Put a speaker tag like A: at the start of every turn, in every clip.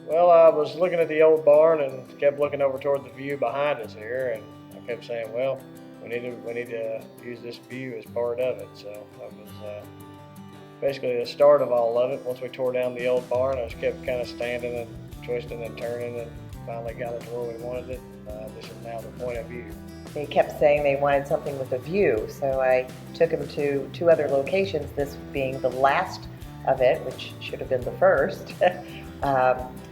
A: Well, I was looking at the old barn and kept looking over toward the view behind us here, and I kept saying, "Well, we need to use this view as part of it." So that was basically the start of all of it. Once we tore down the old barn, I just kept kind of standing and twisting and turning, and finally got it to where we wanted it. This is now the point of view.
B: They kept saying they wanted something with a view, so I took them to 2 other locations, this being the last of it, which should have been the first.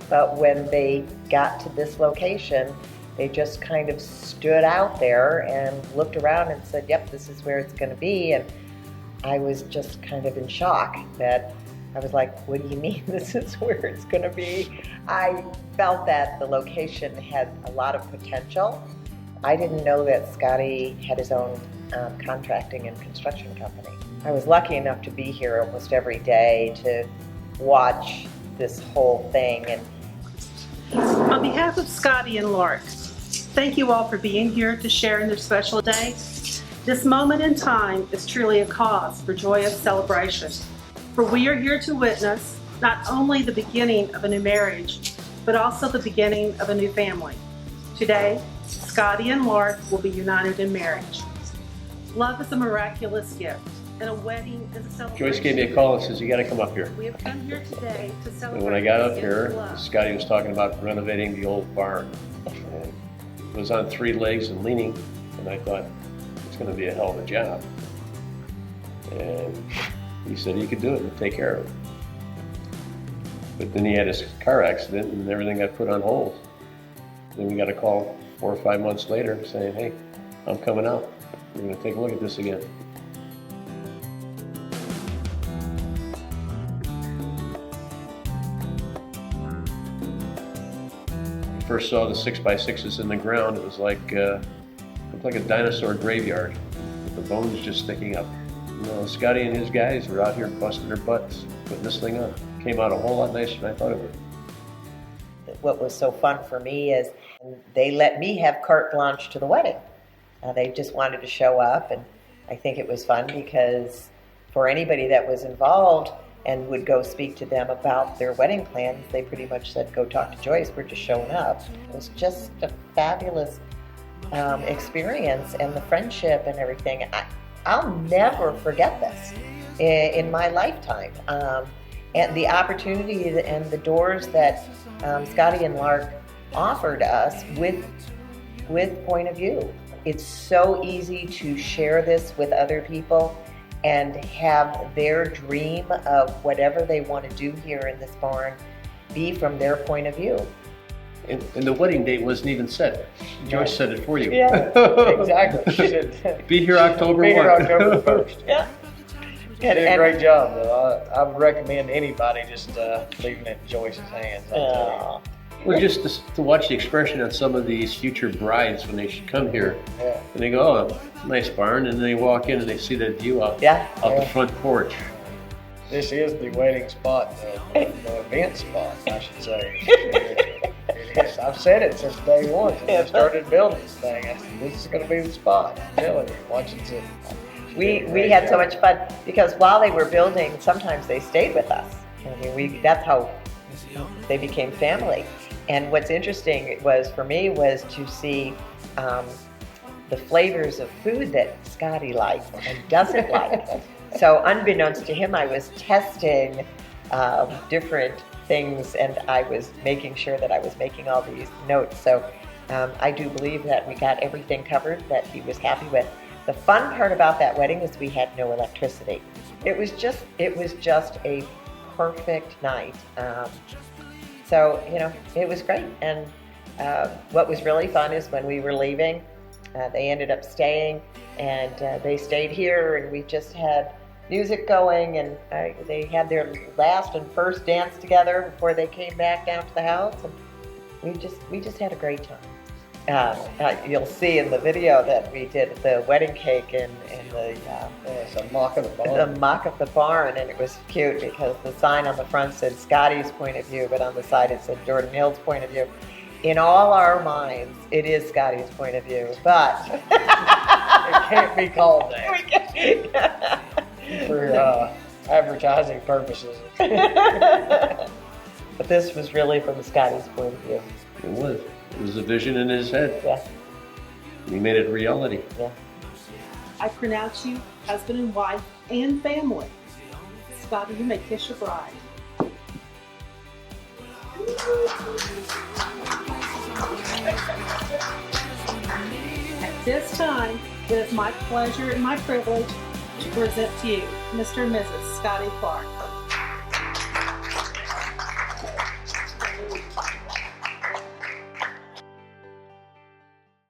B: But when they got to this location, they just kind of stood out there and looked around and said, yep, this is where it's going to be. And I was just kind of in shock that I was like, what do you mean this is where it's going to be? I felt that the location had a lot of potential. I didn't know that Scotty had his own contracting and construction company. I was lucky enough to be here almost every day to watch this whole thing. And
C: on behalf of Scotty and Lark, thank you all for being here to share in their special day. This moment in time is truly a cause for joyous celebration, for we are here to witness not only the beginning of a new marriage, but also the beginning of a new family. Today, Scotty and Lark will be united in marriage. Love is a miraculous gift, and a wedding is a celebration.
D: Joyce gave me a call and says, you got to come up here.
C: We have come here today to celebrate.
D: And when I got up
C: the
D: here,
C: gift of love.
D: Scotty was talking about renovating the old barn. And it was on 3 legs and leaning, and I thought, it's going to be a hell of a job. And he said he could do it and take care of it. But then he had his car accident and everything got put on hold. Then we got a call 4 or 5 months later saying, hey, I'm coming out. We're going to take a look at this again. First saw the 6x6s in the ground, it was like a dinosaur graveyard with the bones just sticking up. You know, Scotty and his guys were out here busting their butts, putting this thing up. Came out a whole lot nicer than I thought it would.
B: what was so fun for me is they let me have carte blanche to the wedding. They just wanted to show up, and I think it was fun because for anybody that was involved and would go speak to them about their wedding plans, they pretty much said, go talk to Joyce, we're just showing up. It was just a fabulous experience, and the friendship and everything. I'll never forget this in my lifetime. And the opportunity and the doors that Scotty and Lark offered us with Point of View. It's so easy to share this with other people and have their dream of whatever they want to do here in this barn be from their point of view.
D: And the wedding date wasn't even set. Joyce said it for you.
B: Yeah, exactly. She did.
D: Be here October 1.
A: Be here October 1st.
B: Yeah.
A: She did a great job, though. I would recommend anybody just leaving it in Joyce's hands.
D: Well, just to watch the expression on some of these future brides when they should come here,
A: Yeah.
D: and they go, "Oh, nice barn," and then they walk in and they see that view out the front porch.
A: This is the wedding spot, the event spot, I should say. It is. I've said it since day one, since I started building this thing. I said, this is going to be the spot. I'm telling you, watching it.
B: We had so much fun because while they were building, sometimes they stayed with us. I mean, that's how they became family. And what's interesting for me was to see the flavors of food that Scotty likes and doesn't like. So unbeknownst to him, I was testing different things, and I was making sure that I was making all these notes. So I do believe that we got everything covered that he was happy with. The fun part about that wedding is we had no electricity. It was just a perfect night. So, it was great. And what was really fun is when we were leaving, they ended up staying, and they stayed here, and we just had music going, and they had their last and first dance together before they came back down to the house, and we just had a great time. You'll see in the video that we did the wedding cake in the
A: it's a mock of the barn.
B: The mock of the barn, and it was cute because the sign on the front said Scotty's point of view, but on the side it said Jordan Hill's point of view. In all our minds, it is Scotty's point of view, but
A: it can't be called that for advertising purposes.
B: But this was really from Scotty's point of view.
D: It was. It was a vision in his head.
B: Yeah,
D: He made it reality.
B: yeah.
C: I pronounce you husband and wife and family. Scotty, you may kiss your bride. At this time, it is my pleasure and my privilege to present to you Mr. and Mrs. Scotty Clark.